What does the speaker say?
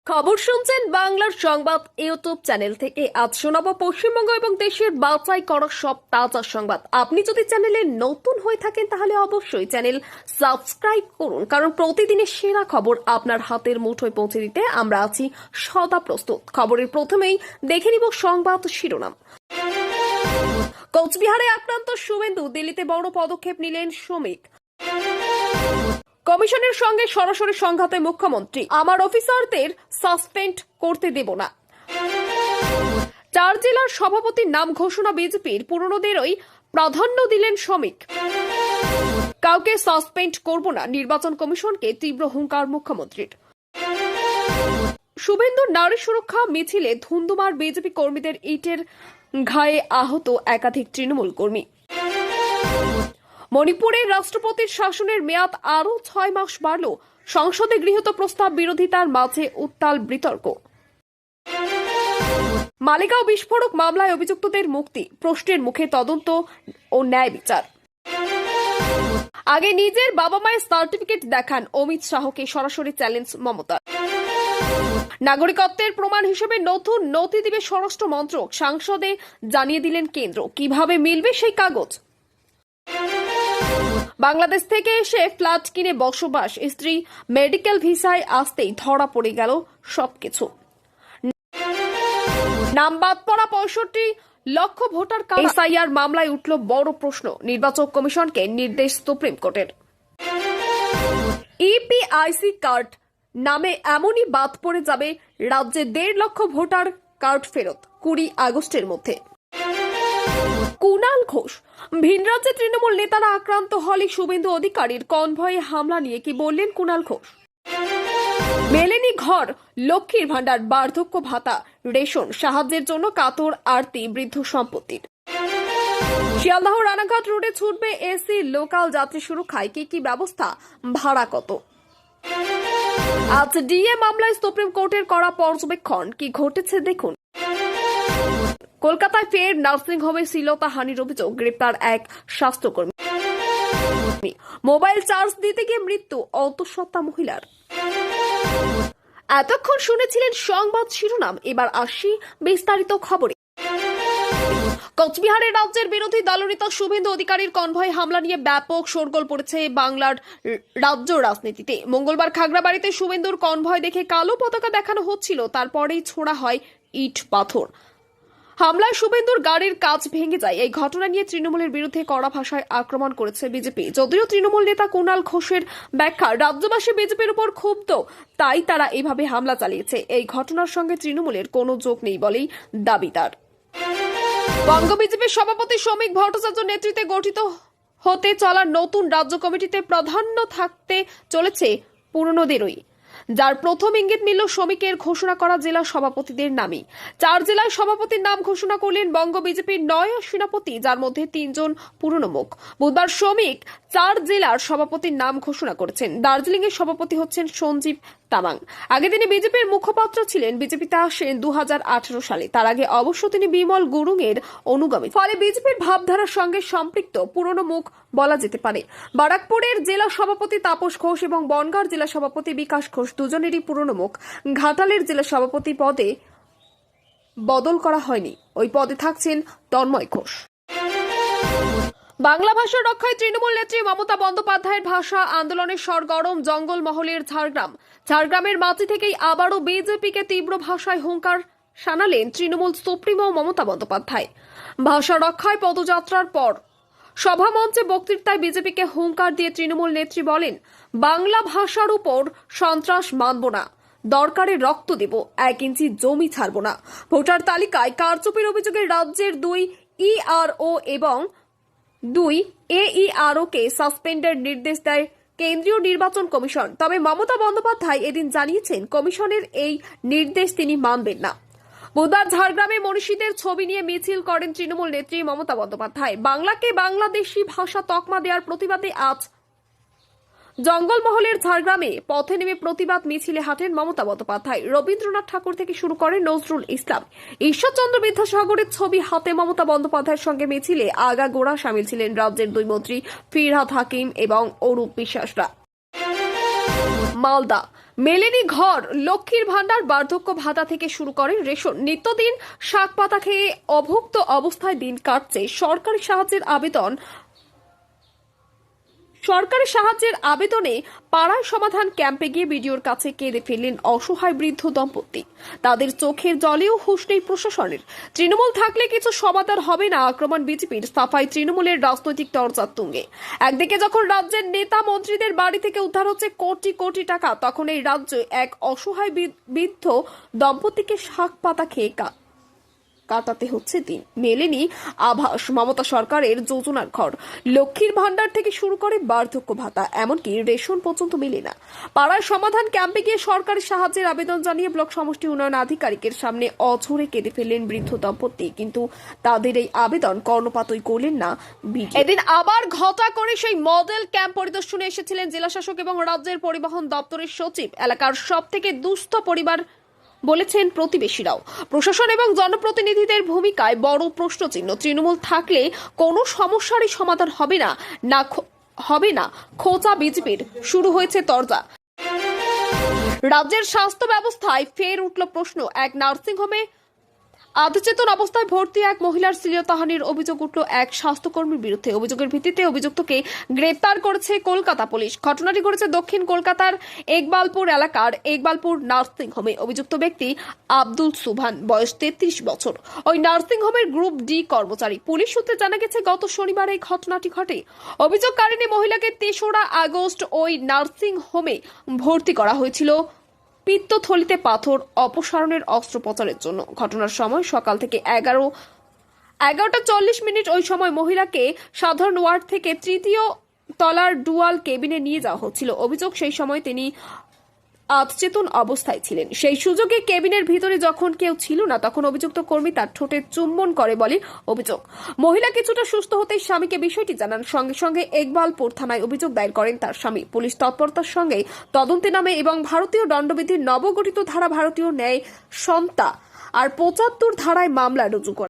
খবর শুনছেন বাংলার সংবাদ ইউটিউব চ্যানেল থেকে। আজ শোনাবো পশ্চিমবঙ্গ এবং দেশের বাছাই করা সব তাজা সংবাদ। আপনি যদি চ্যানেলে নতুন হয়ে থাকেন তাহলে অবশ্যই চ্যানেল সাবস্ক্রাইব করুন, কারণ প্রতিদিনের সেরা খবর আপনার হাতের মুঠোয় পৌঁছে দিতে আমরা আছি সদা প্রস্তুত। খবরের প্রথমেই দেখে নিব সংবাদ শিরোনাম। কোচবিহারে আক্রান্ত শুভেন্দু, দিল্লিতে বড় পদক্ষেপ নিলেন শ্রমিক। কমিশনের সঙ্গে সরাসরি সংঘাতে মুখ্যমন্ত্রী, আমার অফিসারদের সাসপেন্ড করতে দেব না। 4 জেলার সভাপতির নাম ঘোষণা বিজেপির, পুরনোদেরই প্রাধান্য দিলেন শ্রমিক। কাউকে সাসপেন্ড করব না, নির্বাচন কমিশনকে তীব্র হুঙ্কার মুখ্যমন্ত্রীর। শুভেন্দুর নারী সুরক্ষা মিছিলে ধুন্দুমার, বিজেপি কর্মীদের ইটের ঘায়ে আহত একাধিক তৃণমূল কর্মী। মণিপুরে রাষ্ট্রপতির শাসনের মেয়াদ আরও 6 মাস বাড়ল, সংসদে গৃহীত প্রস্তাব বিরোধিতার মাঝে উত্তাল বিতর্ক। মালেগাঁও বিস্ফোরক মামলায় অভিযুক্তদের মুক্তি, প্রশ্নের মুখে তদন্ত ও ন্যায় বিচার। আগে নিজের বাবা মায়ের সার্টিফিকেট দেখান, অমিত শাহকে সরাসরি চ্যালেঞ্জ মমতার। নাগরিকত্বের প্রমাণ হিসেবে নতুন নথি দিবে স্বরাষ্ট্র মন্ত্রক, সংসদে জানিয়ে দিলেন কেন্দ্র। কিভাবে মিলবে সেই কাগজ? বাংলাদেশ থেকে এসে ফ্ল্যাট কিনে বসবাস, স্ত্রী মেডিকেল ভিসায় আসতেই ধরা পড়ে গেল সবকিছু। নাম বাদ পড়া 65 লক্ষ ভোটার কার্ড। এসআইআর মামলায় উঠল বড় প্রশ্ন, নির্বাচন কমিশনকে নির্দেশ সুপ্রিম কোর্টের। ইপিআইসি কার্ড নামে এমনই বাদ পড়ে যাবে রাজ্যে 1.5 লক্ষ ভোটার কার্ড ফেরত 20 আগস্টের মধ্যে। কুণাল ঘোষ, ভিন রাজ্যে তৃণমূল নেতারা আক্রান্ত হলে শুভেন্দু অধিকারীর কনভয়ে হামলা নিয়ে কি বললেন কুণাল ঘোষ? মেলেনি ঘর, লক্ষ্মীর ভান্ডার, বার্ধক্য ভাতা, রেশন, সাহায্যের জন্য কাতর আরতি বৃদ্ধ সম্পত্তির। শিয়ালদহ রানাঘাট রোডে ছুটবে এসি লোকাল যাত্রী সুরক্ষায় কি ব্যবস্থা, ভাড়া কত? আজ ডিএ মামলায় সুপ্রিম কোর্টের করা পর্যবেক্ষণ, কি ঘটেছে দেখুন। কলকাতায় ফের নার্সিংহোমে শ্লীলতাহানির অভিযোগ, গ্রেপ্তার এক স্বাস্থ্যকর্মী। মোবাইল চার্জ দিতে গিয়ে মৃত্যু অন্তঃসত্ত্বা মহিলার। এতক্ষণ শুনেছিলেন সংবাদ শিরোনাম, এবার আসি বিস্তারিত খবরে। কোচবিহারে রাজ্যের বিরোধী দলনেতা শুভেন্দু অধিকারীর কনভয় হামলা নিয়ে ব্যাপক শোরগোল পড়েছে বাংলার রাজ্য রাজনীতিতে। মঙ্গলবার খাগড়াবাড়িতে শুভেন্দুর কনভয় দেখে কালো পতাকা দেখানো হচ্ছিল, তারপরেই ছোড়া হয় ইট পাথর। হামলায় শুভেন্দুর গাড়ির কাঁচ ভেঙে যায়। এই ঘটনা নিয়ে তৃণমূলের বিরুদ্ধে কড়া ভাষায় আক্রমণ করেছে বিজেপি। যদিও তৃণমূল নেতা কুণাল ঘোষের ব্যাখ্যা, রাজ্যবাসী বিজেপির উপর ক্ষুব্ধ, তাই তারা এভাবে হামলা চালিয়েছে। এই ঘটনার সঙ্গে তৃণমূলের কোনো যোগ নেই বলেই দাবি তার। বঙ্গ বিজেপির সভাপতি শ্রমিক ভট্টাচার্য নেতৃত্বে গঠিত হতে চলা নতুন রাজ্য কমিটিতে প্রাধান্য থাকতে চলেছে পুরনোদেরই, যার প্রথম ইঙ্গিত মিলল শ্রমিকের ঘোষণা করা জেলা সভাপতিদের নামই। 4 জেলার সভাপতির নাম ঘোষণা করলেন বঙ্গ বিজেপির 9 সেনাপতি, যার মধ্যে 3 জন পুরনো মুখ। বুধবার শ্রমিক 4 জেলার সভাপতির নাম ঘোষণা করেছেন। দার্জিলিং এর সভাপতি হচ্ছেন সঞ্জীব তামাং। আগে তিনি বিজেপির মুখপাত্র ছিলেন। বিজেপিতে আসেন 2018 সালে। তার আগে অবশ্য তিনি বিমল গুরুং এর অনুগামী, ফলে বিজেপির ভাবধারার সঙ্গে সম্পৃক্ত পুরনো মুখ বলা যেতে পারে। বারাকপুরের জেলা সভাপতি তাপস ঘোষ এবং বনগাঁর জেলা সভাপতি বিকাশ ঘোষ দুজনেরই পুরনো মুখ। ঘাটালের জেলা সভাপতি পদে বদল করা হয়নি, ওই পদে থাকছেন তন্ময় ঘোষ। বাংলা ভাষা রক্ষায় তৃণমূল নেত্রী মমতা বন্দ্যোপাধ্যায়ের ভাষা আন্দোলনের সরগরম জঙ্গলমহলের ঝাড়গ্রাম। ঝাড়গ্রামের মাটি থেকেই আবারও বিজেপিকে তীব্র ভাষায় হুঙ্কার শানালেন তৃণমূল সুপ্রিমো মমতা বন্দ্যোপাধ্যায়। ভাষা রক্ষায় পদযাত্রার পর সভামঞ্চে বক্তৃতায় বিজেপিকে হুঙ্কার দিয়ে তৃণমূল নেত্রী বলেন, বাংলা ভাষার উপর সন্ত্রাস মানব না, দরকারে রক্ত দেব, 1 ইঞ্চি জমি ছাড়ব না। ভোটার তালিকায় কারচুপির অভিযোগে রাজ্যের 2 ইআরও এবং 2 এইআরও কে সাসপেন্ডের নির্দেশ দেয় কেন্দ্রীয় নির্বাচন কমিশন। তবে মমতা বন্দ্যোপাধ্যায় এদিন জানিয়েছেন, কমিশনের এই নির্দেশ তিনি মানবেন না। বুধবার ঝাড়গ্রামে মনীষীদের ছবি নিয়ে মিছিল করেন তৃণমূল নেত্রী মমতা বন্দ্যোপাধ্যায়। বাংলাকে বাংলাদেশি ভাষা তকমা দেওয়ার প্রতিবাদে আজ জঙ্গলমহলের ঝাড়গ্রামে পথে নেমে প্রতিবাদ মিছিলে হাঁটেন মমতা বন্দ্যোপাধ্যায়। রবীন্দ্রনাথ ঠাকুর থেকে শুরু করে নজরুল ইসলাম, ঈশ্বরচন্দ্র বিদ্যাসাগরের ছবি হাতে মমতা বন্দ্যোপাধ্যায়ের সঙ্গে মিছিলে আগাগোড়া সামিল ছিলেন রাজ্যের 2 মন্ত্রী ফিরহাদ হাকিম এবং অরূপ বিশ্বাসরা। মালদা মেলেনি ঘর, লক্ষ্মীর ভান্ডার, বার্ধক্য ভাতা থেকে শুরু করে রেশন, নিত্যদিন শাক পাতা খেয়ে অভুক্ত অবস্থায় দিন কাটছে। সরকারি সাহায্যের আবেদনে পাড়ায় সমাধান ক্যাম্পে গিয়ে বিডিওর কাছে কেঁদে ফেললেন অসহায় বৃদ্ধ দম্পতি। তাদের চোখের জলেও হুঁশ নেই প্রশাসনের। তৃণমূল থাকলে কিছু সমাধান হবে না, আক্রমণ বিজেপির, সাফাই তৃণমূলের রাজনৈতিক তরজার তুঙ্গে। একদিকে যখন রাজ্যের নেতা মন্ত্রীদের বাড়ি থেকে উদ্ধার হচ্ছে কোটি কোটি টাকা, তখন এই রাজ্যে এক অসহায় বৃদ্ধ দম্পতিকে শাক পাতা খেয়ে কাটাতে হচ্ছে দিন। মেলেনি আভাস মমতা সরকারের যোজনার ঘর, লক্ষ্মীর ভান্ডার থেকে শুরু করে বার্ধক্য ভাতা, এমনকি রেশন পর্যন্ত মেলে না। পাড়ার সমাধান ক্যাম্পে গিয়ে সরকারি সাহায্যের আবেদন জানিয়ে ব্লক সমষ্টি উন্নয়ন আধিকারিকের সামনে অঝরে কেঁদে ফেললেন বৃদ্ধ দম্পতি, কিন্তু তাদের এই আবেদন কর্ণপাতই করলেন না বিডিও। এদিন আবার ঘটা করে সেই মডেল ক্যাম্প পরিদর্শনে এসেছিলেন জেলাশাসক এবং রাজ্যের পরিবহন দপ্তরের সচিব। এলাকার সব থেকে দুস্থ পরিবার বলেছেন প্রতিবেশীরাও। প্রশাসন এবং জনপ্রতিনিধিদের ভূমিকায় বড় প্রশ্নচিহ্ন। তৃণমূল থাকলে কোনো সমস্যারই সমাধান হবে না খোঁচা বিজেপির। শুরু হয়েছে তরজা। রাজ্যের স্বাস্থ্য ব্যবস্থায় ফের উঠল প্রশ্ন। এক নার্সিংহোমে আধচেতন অবস্থায় ভর্তি এক মহিলার শ্লীলতাহানির অভিযোগ উঠল এক স্বাস্থ্যকর্মীর বিরুদ্ধে। অভিযোগের ভিত্তিতে অভিযুক্তকে গ্রেপ্তার করেছে কলকাতা পুলিশ। ঘটনাটি ঘটেছে দক্ষিণ কলকাতার একবালপুর এলাকার একবালপুর নার্সিংহোমে। অভিযুক্ত ব্যক্তি আব্দুল সুবহান, বয়স 33 বছর, ওই নার্সিংহোমের গ্রুপ ডি কর্মচারী। পুলিশ সূত্রে জানা গেছে গত শনিবার এই ঘটনাটি ঘটে। অভিযোগকারিণী মহিলাকে 3রা আগস্ট ওই নার্সিংহোমে ভর্তি করা হয়েছিল পিত্তথলিতে পাথর অপসারণের অস্ত্রোপচারের জন্য। ঘটনার সময় সকাল থেকে 11:40 ওই সময় মহিলাকে সাধারণ ওয়ার্ড থেকে 3য় তলার ডুয়াল কেবিনে নিয়ে যাওয়া হচ্ছিল। অভিযোগ, সেই সময় তিনি আধচেতন অবস্থায় ছিলেন। সেই সুযোগে কেবিনের ভিতরে যখন কেউ ছিল না, তখন অভিযুক্ত কর্মী তার ঠোঁটে চুম্বন করে বলে অভিযোগ। মহিলা কিছুটা সুস্থ হতেই স্বামীকে বিষয়টি জানান। সঙ্গে সঙ্গে একবালপুর থানায় অভিযোগ দায়ের করেন তার স্বামী। পুলিশ তৎপরতার সঙ্গে তদন্তে নামে এবং ভারতীয় দণ্ডবিধির নবগঠিত ধারা, ভারতীয় ন্যায় সংহিতা আর 75 ধারায় মামলা রুজু করে।